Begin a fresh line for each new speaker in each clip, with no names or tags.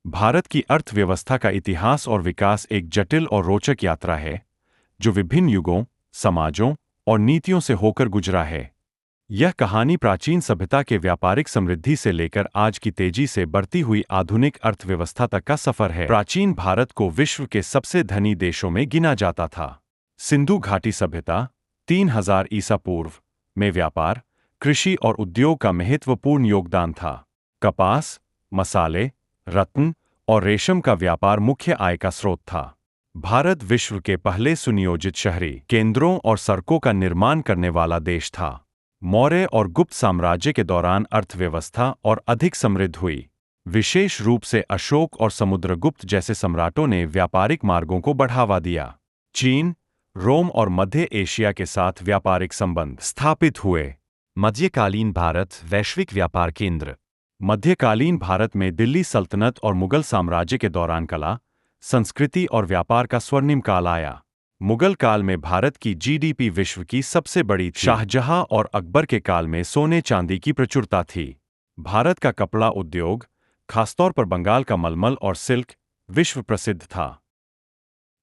भारत की अर्थव्यवस्था का इतिहास और विकास एक जटिल और रोचक यात्रा है, जो विभिन्न युगों, समाजों और नीतियों से होकर गुजरा है। यह कहानी प्राचीन सभ्यता के व्यापारिक समृद्धि से लेकर आज की तेजी से बढ़ती हुई आधुनिक अर्थव्यवस्था तक का सफर है। प्राचीन भारत को विश्व के सबसे धनी देशों में गिना जाता था। सिंधु घाटी सभ्यता 3000 ईसा पूर्व में व्यापार, कृषि और उद्योग का महत्वपूर्ण योगदान था। कपास, मसाले, रत्न और रेशम का व्यापार मुख्य आय का स्रोत था। भारत विश्व के पहले सुनियोजित शहरी केंद्रों और सड़कों का निर्माण करने वाला देश था। मौर्य और गुप्त साम्राज्य के दौरान अर्थव्यवस्था और अधिक समृद्ध हुई। विशेष रूप से अशोक और समुद्रगुप्त जैसे सम्राटों ने व्यापारिक मार्गों को बढ़ावा दिया। चीन, रोम और मध्य एशिया के साथ व्यापारिक संबंध स्थापित हुए। मध्यकालीन भारत वैश्विक व्यापार केंद्र। मध्यकालीन भारत में दिल्ली सल्तनत और मुगल साम्राज्य के दौरान कला, संस्कृति और व्यापार का स्वर्णिम काल आया। मुगल काल में भारत की जीडीपी विश्व की सबसे बड़ी थी। शाहजहां और अकबर के काल में सोने चांदी की प्रचुरता थी। भारत का कपड़ा उद्योग, खासतौर पर बंगाल का मलमल और सिल्क, विश्व प्रसिद्ध था।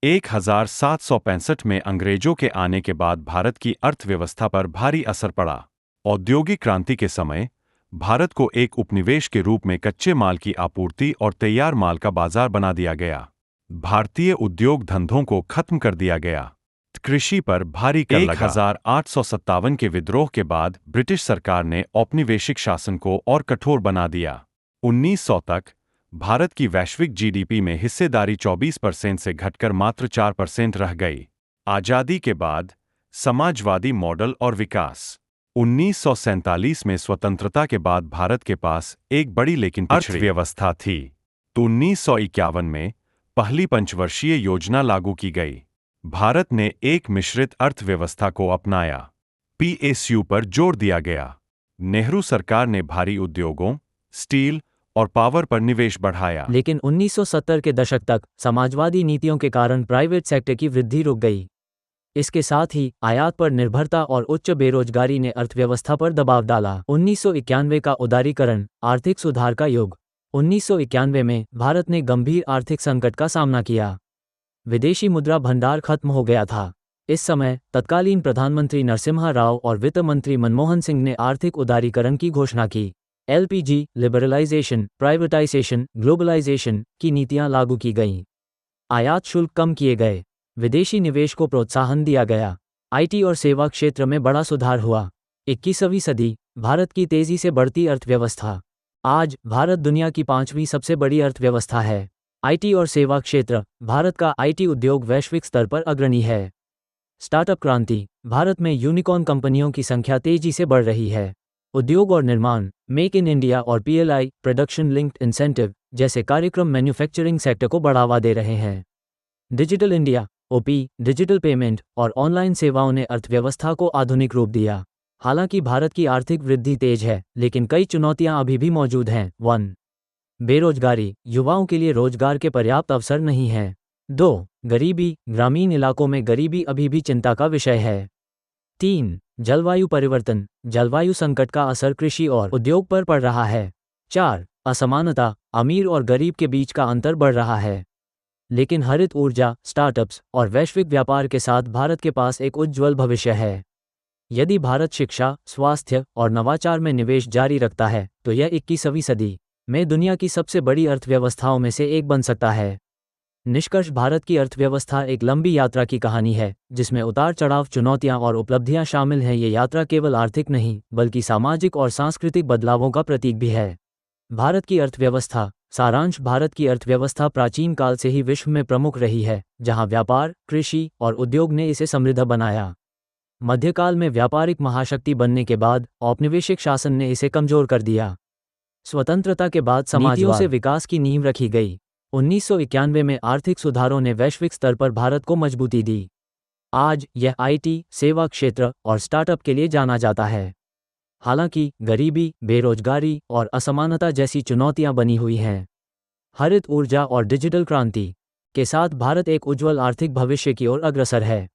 1765 में अंग्रेजों के आने के बाद भारत की अर्थव्यवस्था पर भारी असर पड़ा। औद्योगिक क्रांति के समय भारत को एक उपनिवेश के रूप में कच्चे माल की आपूर्ति और तैयार माल का बाजार बना दिया गया। भारतीय उद्योग धंधों को खत्म कर दिया गया। कृषि पर भारी कर लगा। 1857 के विद्रोह के बाद ब्रिटिश सरकार ने औपनिवेशिक शासन को और कठोर बना दिया। 1900 तक भारत की वैश्विक जीडीपी में हिस्सेदारी 24% से घटकर मात्र 4% रह गई। आजादी के बाद समाजवादी मॉडल और विकास। 1947 में स्वतंत्रता के बाद भारत के पास एक बड़ी लेकिन पिछड़ी अर्थव्यवस्था थी। तो 1951 में पहली पंचवर्षीय योजना लागू की गई। भारत ने एक मिश्रित अर्थव्यवस्था को अपनाया। पीएसयू पर जोर दिया गया। नेहरू सरकार ने भारी उद्योगों, स्टील और पावर पर निवेश बढ़ाया।
लेकिन 1970 के दशक तक समाजवादी नीतियों के कारण प्राइवेट सेक्टर की वृद्धि रुक गई। इसके साथ ही आयात पर निर्भरता और उच्च बेरोजगारी ने अर्थव्यवस्था पर दबाव डाला। 1991 का उदारीकरण, आर्थिक सुधार का युग। 1991 में भारत ने गंभीर आर्थिक संकट का सामना किया। विदेशी मुद्रा भंडार खत्म हो गया था। इस समय तत्कालीन प्रधानमंत्री नरसिम्हा राव और वित्त मंत्री मनमोहन सिंह ने आर्थिक उदारीकरण की घोषणा की। एलपीजी, लिबरलाइजेशन, प्राइवेटाइजेशन, ग्लोबलाइजेशन की नीतियां लागू की गईं। आयात शुल्क कम किए गए। विदेशी निवेश को प्रोत्साहन दिया गया। आईटी और सेवा क्षेत्र में बड़ा सुधार हुआ। 21वीं सदी, भारत की तेजी से बढ़ती अर्थव्यवस्था। आज भारत दुनिया की 5वीं सबसे बड़ी अर्थव्यवस्था है। आईटी और सेवा क्षेत्र, भारत का आईटी उद्योग वैश्विक स्तर पर अग्रणी है। स्टार्टअप क्रांति, भारत में यूनिकॉर्न कंपनियों की संख्या तेजी से बढ़ रही है। उद्योग और निर्माण, मेक इन इंडिया और पीएलआई, प्रोडक्शन लिंक्ड इंसेंटिव जैसे कार्यक्रम मैन्युफैक्चरिंग सेक्टर को बढ़ावा दे रहे हैं। Digital India, OP, digital payment और ऑनलाइन सेवाओं ने अर्थव्यवस्था को आधुनिक रूप दिया। हालांकि भारत की आर्थिक वृद्धि तेज है, लेकिन कई चुनौतियां अभी भी मौजूद हैं। 1. बेरोजगारी, युवाओं के लिए रोजगार के पर्याप्त अवसर नहीं हैं। 2. गरीबी, ग्रामीण इलाकों में गरीबी अभी भी चिंता का विषय है। 3. जलवायु परिवर्तन, जलवायु संकट का असर कृषि और उद्योग पर पड़ रहा है। 4. असमानता, अमीर और गरीब के बीच का अंतर बढ़ रहा है। लेकिन हरित ऊर्जा, स्टार्टअप्स और वैश्विक व्यापार के साथ भारत के पास एक उज्ज्वल भविष्य है। यदि भारत शिक्षा, स्वास्थ्य और नवाचार में निवेश जारी रखता है, तो यह 21वीं सदी में दुनिया की सबसे बड़ी अर्थव्यवस्थाओं में से एक बन सकता है। निष्कर्ष, भारत की अर्थव्यवस्था एक लंबी यात्रा की कहानी है, जिसमें उतार चढ़ाव, चुनौतियां और उपलब्धियां शामिल हैं। ये यात्रा केवल आर्थिक नहीं, बल्कि सामाजिक और सांस्कृतिक बदलावों का प्रतीक भी है। भारत की अर्थव्यवस्था सारांश, भारत की अर्थव्यवस्था प्राचीन काल से ही विश्व में प्रमुख रही है, जहां व्यापार, कृषि और उद्योग ने इसे समृद्ध बनाया। मध्यकाल में व्यापारिक महाशक्ति बनने के बाद औपनिवेशिक शासन ने इसे कमजोर कर दिया। स्वतंत्रता के बाद समाजवाद से विकास की नींव रखी गई। 1991 में आर्थिक सुधारों ने वैश्विक स्तर पर भारत को मजबूती दी। आज यह आईटी, सेवा क्षेत्र और स्टार्टअप के लिए जाना जाता है। हालांकि गरीबी, बेरोजगारी और असमानता जैसी चुनौतियां बनी हुई हैं। हरित ऊर्जा और डिजिटल क्रांति के साथ भारत एक उज्ज्वल आर्थिक भविष्य की ओर अग्रसर है।